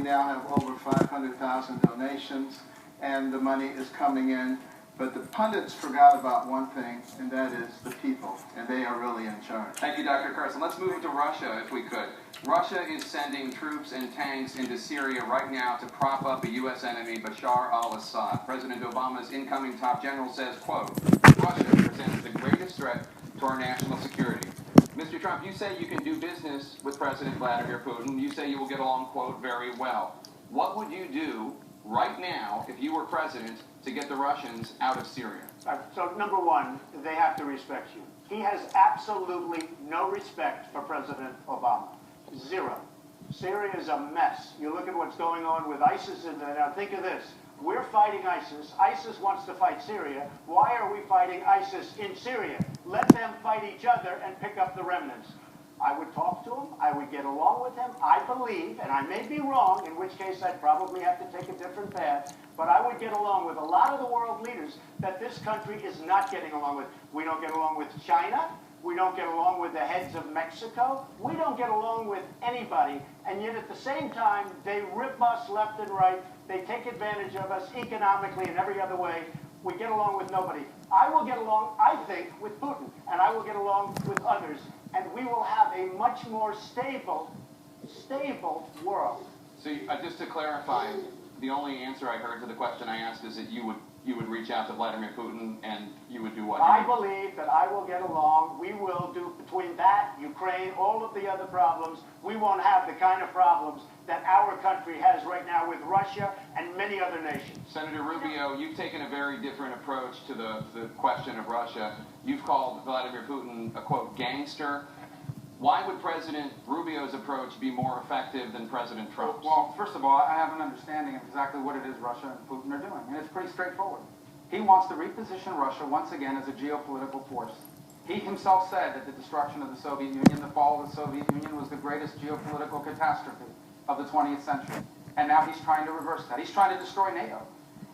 now have over 500,000 donations, and the money is coming in. But the pundits forgot about one thing, and that is the people, and they are really in charge. Thank you, Dr. Carson. Let's move to Russia, if we could. Russia is sending troops and tanks into Syria right now to prop up a U.S. enemy, Bashar al-Assad. President Obama's incoming top general says, quote, Russia presents the greatest threat to our national security. Mr. Trump, you say you can do business with President Vladimir Putin. You say you will get along, quote, very well. What would you do right now, if you were president, to get the Russians out of Syria? So, number one, they have to respect you. He has absolutely no respect for President Obama. Zero. Syria is a mess. You look at what's going on with ISIS, and now think of this. We're fighting ISIS. ISIS wants to fight Syria. Why are we fighting ISIS in Syria? Let them fight each other and pick up the remnants. I would talk to him. I would get along with him. I believe, and I may be wrong, in which case I'd probably have to take a different path, but I would get along with a lot of the world leaders that this country is not getting along with. We don't get along with China. We don't get along with the heads of Mexico. We don't get along with anybody, and yet at the same time, they rip us left and right. They take advantage of us economically and every other way. We get along with nobody. I will get along, I think, with Putin, and I will get along with others, and we will have a much more stable world. So just to clarify, the only answer I heard to the question I asked is that you would reach out to Vladimir Putin and you would do what? I believe that I will get along. We will do, between that, Ukraine, all of the other problems, we won't have the kind of problems that our country has right now with Russia and many other nations. Senator Rubio, you've taken a very different approach to the question of Russia. You've called Vladimir Putin a, quote, gangster. Why would President Rubio's approach be more effective than President Trump's? Well, first of all, I have an understanding of exactly what it is Russia and Putin are doing, and it's pretty straightforward. He wants to reposition Russia once again as a geopolitical force. He himself said that the destruction of the Soviet Union, the fall of the Soviet Union, was the greatest geopolitical catastrophe of the 20th century. And now he's trying to reverse that. He's trying to destroy NATO.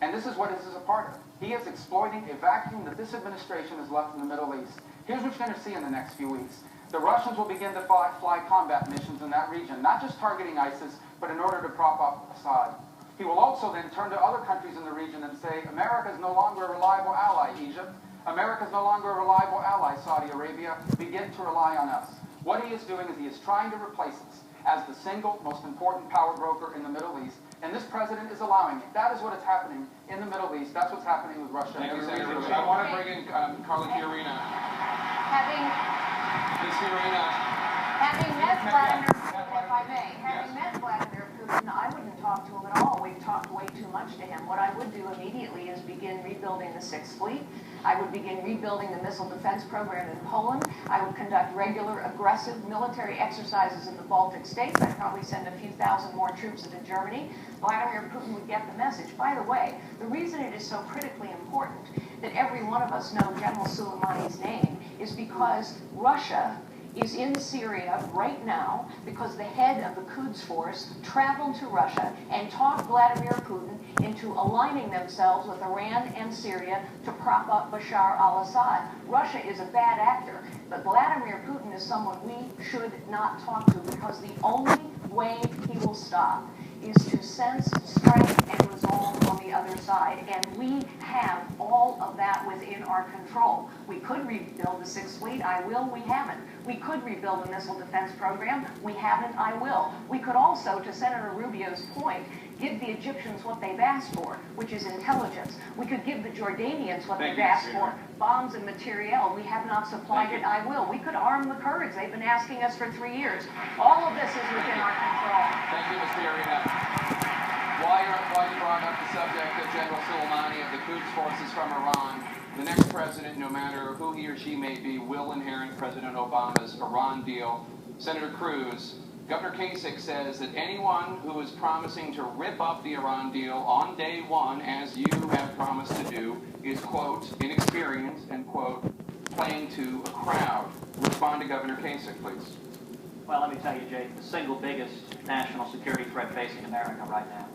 And this is what this is a part of. He is exploiting a vacuum that this administration has left in the Middle East. Here's what you're going to see in the next few weeks. The Russians will begin to fly combat missions in that region, not just targeting ISIS, but in order to prop up Assad. He will also then turn to other countries in the region and say, America is no longer a reliable ally, Egypt. America is no longer a reliable ally, Saudi Arabia. Begin to rely on us. What he is doing is he is trying to replace us as the single most important power broker in the Middle East, and this president is allowing it. That is what is happening in the Middle East. That's what's happening with Russia. Thank you, Senator. I want to bring in Carla Fiorina. Ms. Fiorina. Having met Vladimir Putin, if I may, having met Vladimir Putin, I wouldn't talk to him at all. We've talked way too much to him. What I would do immediately is begin rebuilding the Sixth Fleet. I would begin rebuilding the missile defense program in Poland. I would conduct regular, aggressive military exercises in the Baltic states. I'd probably send a few thousand more troops into Germany. Vladimir Putin would get the message. By the way, the reason it is so critically important that every one of us know General Soleimani's name is because Russia is in Syria right now because the head of the Quds force traveled to Russia and talked Vladimir Putin into aligning themselves with Iran and Syria to prop up Bashar al-Assad. Russia is a bad actor, but Vladimir Putin is someone we should not talk to because the only way he will stop is to sense, strike, and resolve on the other side. And we have all of that within our control. We could rebuild the Sixth Fleet. I will. We haven't. We could rebuild the missile defense program. We haven't. I will. We could also, to Senator Rubio's point, give the Egyptians what they've asked for, which is intelligence. We could give the Jordanians what they've asked for, bombs and materiel. We have not supplied it. I will. We could arm the Kurds. They've been asking us for 3 years. All of this is within our control. Thank you, Ms. Fiorina. While you brought up the subject of General Soleimani of the Quds forces from Iran, the next president, no matter who he or she may be, will inherit President Obama's Iran deal. Senator Cruz, Governor Kasich says that anyone who is promising to rip up the Iran deal on day one, as you have promised to do, is, quote, inexperienced and, quote, playing to a crowd. Respond to Governor Kasich, please. Well, let me tell you, Jake, the single biggest national security threat facing America right now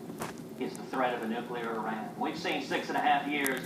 is the threat of a nuclear Iran. We've seen 6.5 years